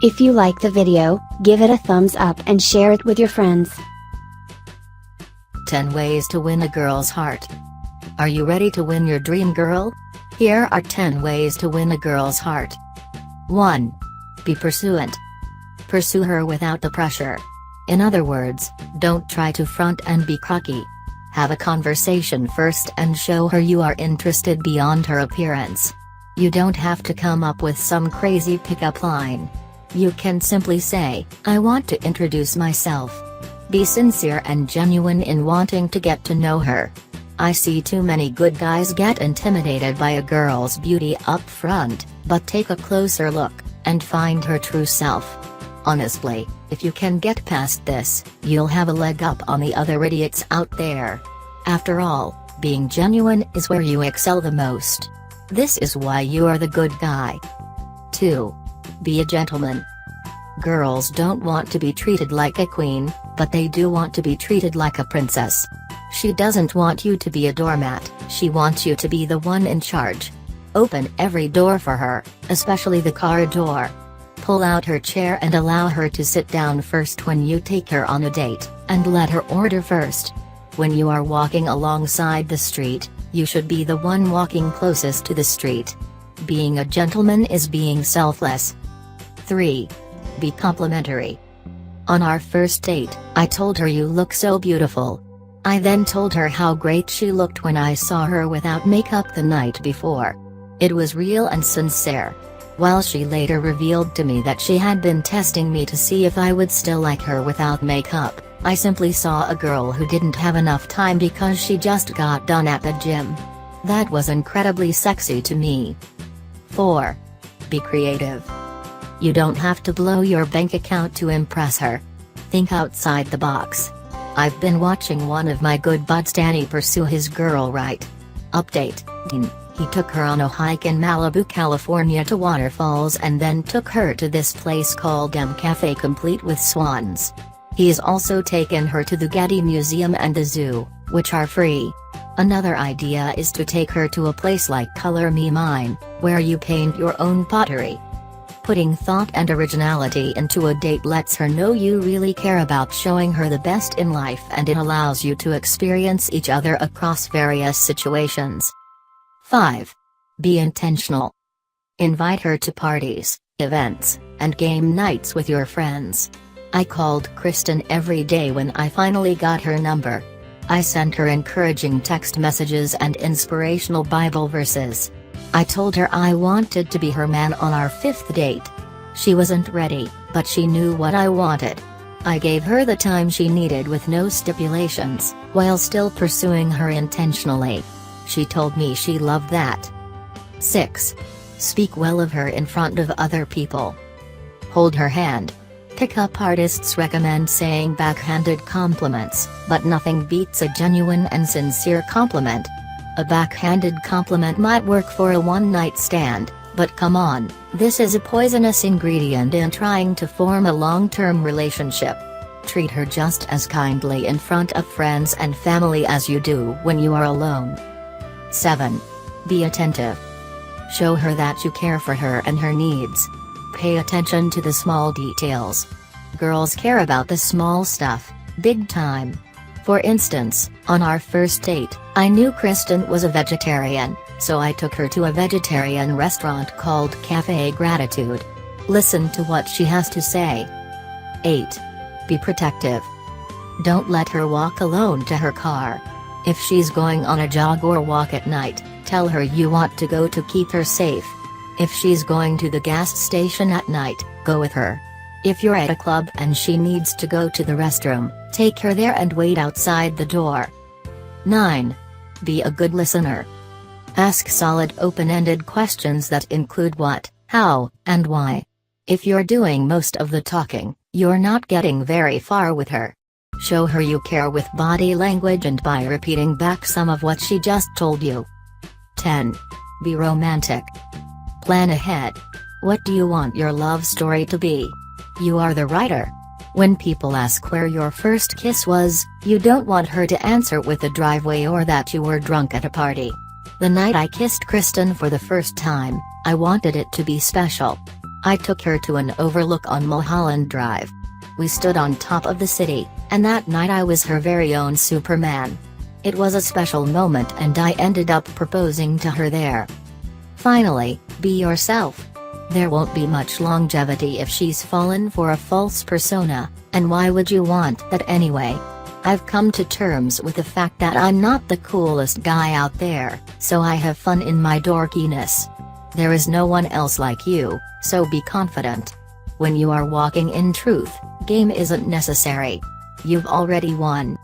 If you like the video, give it a thumbs up and share it with your friends. 10 ways to win a girl's heart. Are you ready to win your dream girl? Here are 10 ways to win a girl's heart. 1. Be pursuant. Pursue her without the pressure. In other words, don't try to front and be cocky. Have a conversation first and show her you are interested beyond her appearance. You don't have to come up with some crazy pickup line. You can simply say, "I want to introduce myself." Be sincere and genuine in wanting to get to know her. I see too many good guys get intimidated by a girl's beauty up front, but take a closer look, and find her true self. Honestly, if you can get past this, you'll have a leg up on the other idiots out there. After all, being genuine is where you excel the most. This is why you are the good guy. 2. Be a gentleman. Girls don't want to be treated like a queen, but they do want to be treated like a princess. She doesn't want you to be a doormat, she wants you to be the one in charge. Open every door for her, especially the car door. Pull out her chair and allow her to sit down first when you take her on a date, and let her order first. When you are walking alongside the street, you should be the one walking closest to the street. Being a gentleman is being selfless. 3. Be complimentary. On our first date, I told her you look so beautiful. I then told her how great she looked when I saw her without makeup the night before. It was real and sincere. While she later revealed to me that she had been testing me to see if I would still like her without makeup, I simply saw a girl who didn't have enough time because she just got done at the gym. That was incredibly sexy to me. 4. Be creative. You don't have to blow your bank account to impress her. Think outside the box. I've been watching one of my good buds Danny pursue his girl right. Update: he took her on a hike in Malibu, California to waterfalls and then took her to this place called M Cafe complete with swans. He's also taken her to the Getty Museum and the zoo, which are free. Another idea is to take her to a place like Color Me Mine, where you paint your own pottery. Putting thought and originality into a date lets her know you really care about showing her the best in life, and it allows you to experience each other across various situations. 5. Be intentional. Invite her to parties, events, and game nights with your friends. I called Kristen every day when I finally got her number. I sent her encouraging text messages and inspirational Bible verses. I told her I wanted to be her man on our 5th date. She wasn't ready, but she knew what I wanted. I gave her the time she needed with no stipulations, while still pursuing her intentionally. She told me she loved that. 6. Speak well of her in front of other people. Hold her hand. Pickup artists recommend saying backhanded compliments, but nothing beats a genuine and sincere compliment. A backhanded compliment might work for a one-night stand, but come on, this is a poisonous ingredient in trying to form a long-term relationship. Treat her just as kindly in front of friends and family as you do when you are alone. 7. Be attentive. Show her that you care for her and her needs. Pay attention to the small details. Girls care about the small stuff, big time. For instance, on our first date, I knew Kristen was a vegetarian, so I took her to a vegetarian restaurant called Café Gratitude. Listen to what she has to say. 8. Be protective. Don't let her walk alone to her car. If she's going on a jog or walk at night, tell her you want to go to keep her safe. If she's going to the gas station at night, go with her. If you're at a club and she needs to go to the restroom, take her there and wait outside the door. 9. Be a good listener. Ask solid open-ended questions that include what, how, and why. If you're doing most of the talking, you're not getting very far with her. Show her you care with body language and by repeating back some of what she just told you. 10. Be romantic. Plan ahead. What do you want your love story to be? You are the writer. When people ask where your first kiss was, you don't want her to answer with a driveway or that you were drunk at a party. The night I kissed Kristen for the first time, I wanted it to be special. I took her to an overlook on Mulholland Drive. We stood on top of the city, and that night I was her very own Superman. It was a special moment and I ended up proposing to her there. Finally, be yourself. There won't be much longevity if she's fallen for a false persona, and why would you want that anyway? I've come to terms with the fact that I'm not the coolest guy out there, so I have fun in my dorkiness. There is no one else like you, so be confident. When you are walking in truth, game isn't necessary. You've already won.